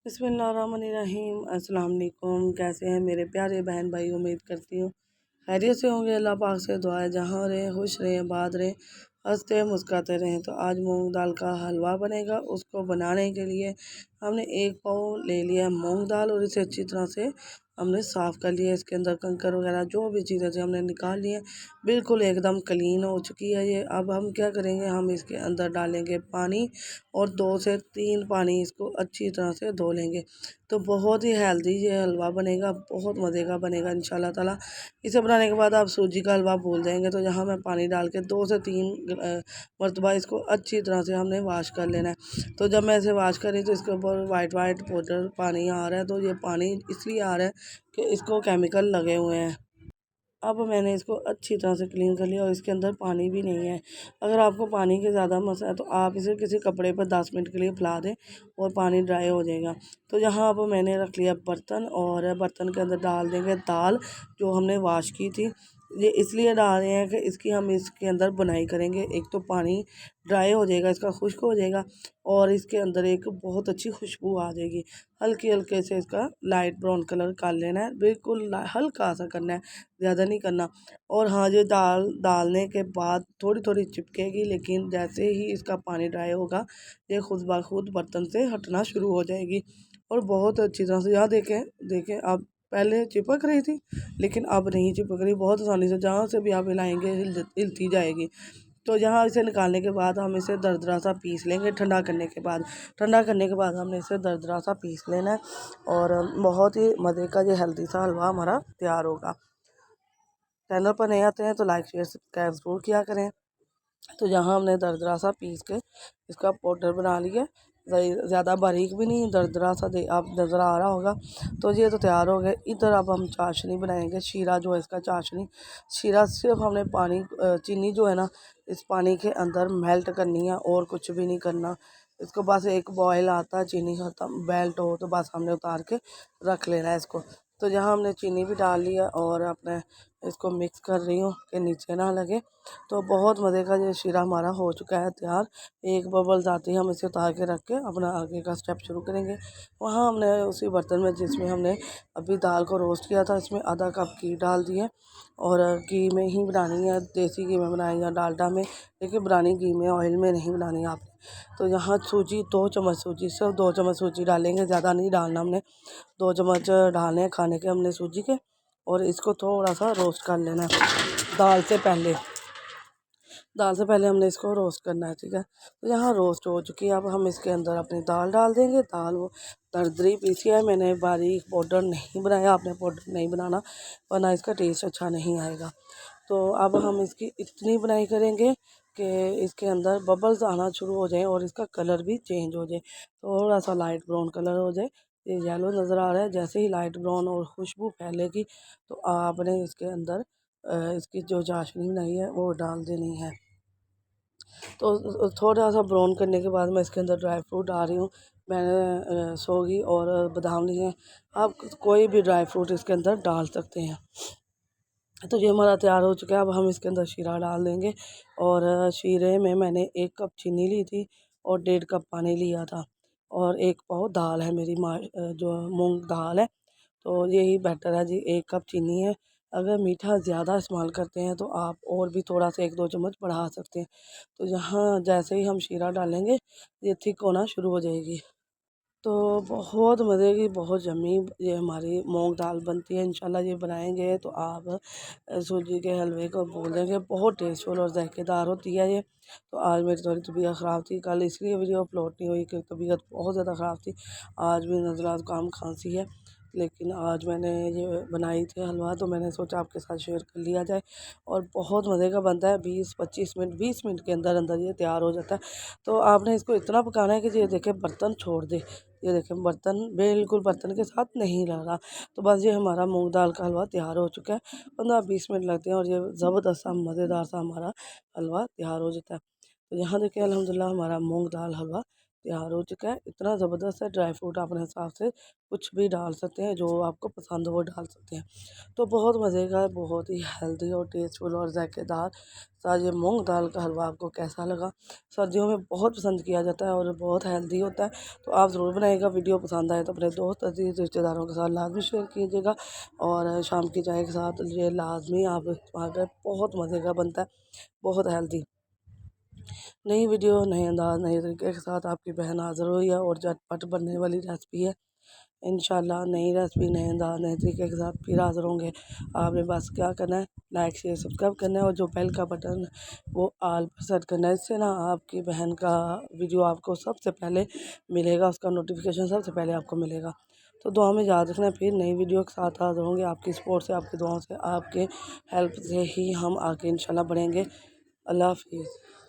बिस्मिल्लाहिर्रहमानिर्रहीम। अस्सलाम वालेकुम। कैसे हैं मेरे प्यारे बहन भाई? उम्मीद करती हूँ खैरियत से होंगे। अल्लाह पाक से दुआ है जहाँ रहें खुश रहें, आबाद रहें, हंसते मुस्कुराते रहें। तो आज मूंग दाल का हलवा बनेगा। उसको बनाने के लिए हमने एक पाव ले लिया मूंग दाल और इसे अच्छी तरह से हमने साफ़ कर लिया। इसके अंदर कंकर वगैरह जो भी चीज़ें थी हमने निकाल लिए। बिल्कुल एकदम क्लीन हो चुकी है ये। अब हम क्या करेंगे, हम इसके अंदर डालेंगे पानी और 2 से 3 पानी इसको अच्छी तरह से धो लेंगे। तो बहुत ही हेल्दी ये हलवा बनेगा, बहुत मज़े का बनेगा इंशाल्लाह ताला। इसे बनाने के बाद आप सूजी का हलवा भूल जाएंगे। तो यहाँ मैं पानी डाल के 2 से 3 मरतबा इसको अच्छी तरह से हमने वाश कर लेना है। तो जब मैं इसे वाश करी तो इसके ऊपर वाइट वाइट पाउडर पानी आ रहा है। तो ये पानी इसलिए आ रहा है कि इसको केमिकल लगे हुए हैं। अब मैंने इसको अच्छी तरह से क्लीन कर लिया और इसके अंदर पानी भी नहीं है। अगर आपको पानी की ज़्यादा मसला है तो आप इसे किसी कपड़े पर 10 मिनट के लिए फैला दें और पानी ड्राई हो जाएगा। तो यहाँ अब मैंने रख लिया बर्तन और बर्तन के अंदर डाल देंगे दाल जो हमने वाश की थी। ये इसलिए डाल रहे हैं कि इसकी हम इसके अंदर बुनाई करेंगे। एक तो पानी ड्राई हो जाएगा, इसका खुश्क हो जाएगा और इसके अंदर एक बहुत अच्छी खुशबू आ जाएगी। हल्के हल्के से इसका लाइट ब्राउन कलर कर लेना है, बिल्कुल हल्का सा करना है, ज़्यादा नहीं करना। और हाँ, ये दाल डालने के बाद थोड़ी थोड़ी चिपकेगी, लेकिन जैसे ही इसका पानी ड्राई होगा ये खुद ब खुद बर्तन से हटना शुरू हो जाएगी और बहुत अच्छी तरह से। यहाँ देखें देखें, अब पहले चिपक रही थी लेकिन अब नहीं चिपक रही, बहुत आसानी से जहाँ से भी आप हिलाएंगे हिलती जाएगी। तो यहाँ इसे निकालने के बाद हम इसे दरदरा सा पीस लेंगे। ठंडा करने के बाद हमने इसे दरदरा सा पीस लेना है और बहुत ही मज़े का ये हेल्दी सा हलवा हमारा तैयार होगा। चैनल पर नए आते हैं तो लाइक शेयर सब्सक्राइब ज़रूर किया करें। तो यहाँ हमने दरदरा सा पीस के इसका पाउडर बना लिया। ज़्यादा बारीक भी नहीं, दरदरा सा आप नज़र आ रहा होगा। तो ये तो तैयार हो गया। इधर अब हम चाशनी बनाएंगे, शीरा जो है इसका चाशनी। शीरा सिर्फ हमने पानी चीनी जो है ना, इस पानी के अंदर मेल्ट करनी है और कुछ भी नहीं करना। इसको बस एक बॉयल आता है, चीनी खत्म मेल्ट हो तो बस हमने उतार के रख लेना है इसको। तो यहाँ हमने चीनी भी डाल लिया और अपने इसको मिक्स कर रही हूँ कि नीचे ना लगे। तो बहुत मज़े का ये शीरा हमारा हो चुका है तैयार। एक बबल्स आती है, हम इसे उतार के रख के अपना आगे का स्टेप शुरू करेंगे। वहाँ हमने उसी बर्तन में जिसमें हमने अभी दाल को रोस्ट किया था, इसमें आधा कप घी डाल दिए और घी में ही बनानी है, देसी घी में बनाई या डालडा में, लेकिन बनानी घी में, ऑयल में नहीं बनानी आपने। तो यहाँ सूजी 2 चम्मच सूजी, सिर्फ 2 चम्मच सूजी डालेंगे, ज़्यादा नहीं डालना हमने। 2 चम्मच डालने हैं खाने के हमने सूजी के और इसको थोड़ा सा रोस्ट कर लेना है दाल से पहले। दाल से पहले हमने इसको रोस्ट करना है, ठीक है। तो यहाँ रोस्ट हो चुकी है। अब हम इसके अंदर अपनी दाल डाल देंगे। दाल वो दरदरी पीसी है, मैंने बारीक पाउडर नहीं बनाया। आपने पाउडर नहीं बनाना वरना इसका टेस्ट अच्छा नहीं आएगा। तो अब हम इसकी इतनी बनाई करेंगे कि इसके अंदर बबल्स आना शुरू हो जाए और इसका कलर भी चेंज हो जाए, थोड़ा सा लाइट ब्राउन कलर हो जाए। ये येलो नज़र आ रहा है, जैसे ही लाइट ब्राउन और खुशबू फैलेगी तो आपने इसके अंदर इसकी जो चाशनी बनाई है वो डाल देनी है। तो थोड़ा सा ब्राउन करने के बाद मैं इसके अंदर ड्राई फ्रूट डाल रही हूँ। मैंने सोगी और बादाम लिए हैं, आप कोई भी ड्राई फ्रूट इसके अंदर डाल सकते हैं। तो ये हमारा तैयार हो चुका है। अब हम इसके अंदर शीरा डाल देंगे और शीरे में मैंने 1 कप चीनी ली थी और 1.5 कप पानी लिया था और 1 पाव दाल है मेरी जो मूंग दाल है। तो यही बेटर है जी, 1 कप चीनी है। अगर मीठा ज़्यादा इस्तेमाल करते हैं तो आप और भी थोड़ा सा 1-2 चम्मच बढ़ा सकते हैं। तो यहाँ जैसे ही हम शीरा डालेंगे ये थिक होना शुरू हो जाएगी। तो बहुत मज़े की, बहुत यम्मी ये हमारी मूंग दाल बनती है। इंशाल्लाह ये बनाएंगे तो आप सूजी के हलवे को बोल देंगे, बहुत टेस्टफुल और जायकेदार होती है ये। तो आज मेरी थोड़ी तबीयत ख़राब थी, कल इसलिए वीडियो अपलोड नहीं हुई कि तबीयत बहुत ज़्यादा ख़राब थी। आज भी नज़ला ज़ुकाम खांसी है, लेकिन आज मैंने ये बनाई थी हलवा तो मैंने सोचा आपके साथ शेयर कर लिया जाए। और बहुत मज़े का बनता है, 20 मिनट के अंदर अंदर ये तैयार हो जाता है। तो आपने इसको इतना पकाना है कि ये देखें बर्तन छोड़ दे। ये देखें बर्तन बिल्कुल बर्तन के साथ नहीं लग रहा। तो बस ये हमारा मूंग दाल का हलवा तैयार हो चुका है। 15-20 मिनट लगते हैं और ये ज़बरदस्त सा मज़ेदार सा हमारा हलवा तैयार हो जाता है। तो यहाँ देखिए अल्हम्दुलिल्लाह हमारा मूंग दाल हलवा तैयार हो चुका है। इतना ज़बरदस्त है, ड्राई फ्रूट अपने हिसाब से कुछ भी डाल सकते हैं, जो आपको पसंद हो वो डाल सकते हैं। तो बहुत मज़े का है, बहुत ही हेल्दी और टेस्टफुल और ज़ायकेदार सा ये मूंग दाल का हलवा आपको कैसा लगा? सर्दियों में बहुत पसंद किया जाता है और बहुत हेल्दी होता है, तो आप ज़रूर बनाइएगा। वीडियो पसंद आए तो अपने दोस्त अजीज़ रिश्तेदारों के साथ लाजमी शेयर कीजिएगा और शाम की चाय के साथ ये लाजमी आप इस्तेमाल करें। बहुत मज़े का बनता है, बहुत हेल्दी। नई वीडियो, नए अंदाज़, नए तरीके के साथ आपकी बहन हाज़िर हुई है और झटपट बनने वाली रेसिपी है। इंशाल्लाह नई रेसिपी, नए अंदाज़, नए तरीके के साथ फिर हाज़िर होंगे। आपने बस क्या करना है, लाइक शेयर सब्सक्राइब करना है और जो बेल का बटन है वो ऑल पर सेट करना है। इससे ना आपकी बहन का वीडियो आपको सबसे पहले मिलेगा, उसका नोटिफिकेशन सबसे पहले आपको मिलेगा। तो दुआ में याद रखना, फिर नई वीडियो के साथ हाज़िर होंगे। आपकी सपोर्ट से, आपकी दुआओं से, आपके हेल्प से ही हम आगे इंशाल्लाह बढ़ेंगे। अल्लाह हाफ़िज़।